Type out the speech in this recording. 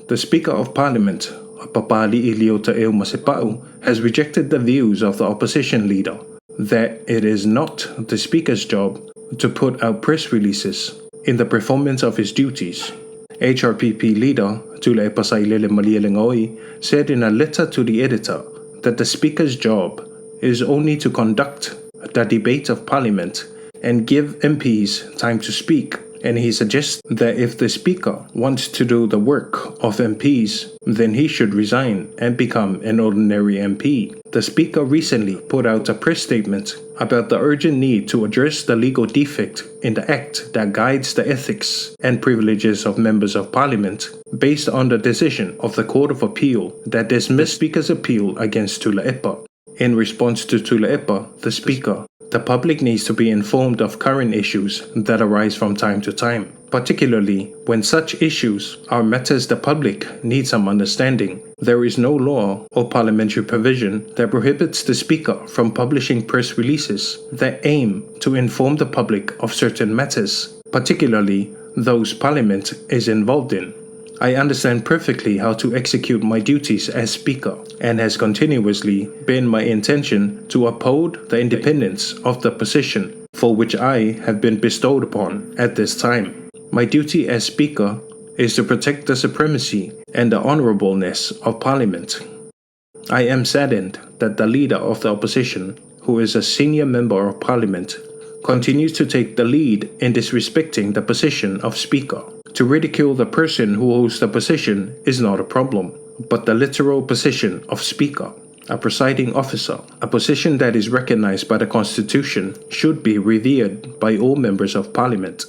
The Speaker of Parliament, Papali Iliota Masipao, has rejected the views of the opposition leader that it is not the Speaker's job to put out press releases in the performance of his duties. HRPP leader Tula Epasailele Malielengoi said in a letter to the editor that the Speaker's job is only to conduct the debate of Parliament and give MPs time to speak, and he suggests that if the Speaker wants to do the work of MPs, then he should resign and become an ordinary MP. The Speaker recently put out a press statement about the urgent need to address the legal defect in the Act that guides the ethics and privileges of members of Parliament, based on the decision of the Court of Appeal that dismissed Speaker's appeal against Tula Epa. In response to Tula Epa, the Speaker, the public needs to be informed of current issues that arise from time to time, particularly when such issues are matters the public needs some understanding. There is no law or parliamentary provision that prohibits the Speaker from publishing press releases that aim to inform the public of certain matters, particularly those Parliament is involved in. I understand perfectly how to execute my duties as Speaker, and has continuously been my intention to uphold the independence of the position for which I have been bestowed upon at this time. My duty as Speaker is to protect the supremacy and the honorableness of Parliament. I am saddened that the leader of the opposition, who is a senior member of Parliament, continues to take the lead in disrespecting the position of Speaker. To ridicule the person who holds the position is not a problem, but the literal position of Speaker, a presiding officer, a position that is recognized by the Constitution, should be revered by all members of Parliament.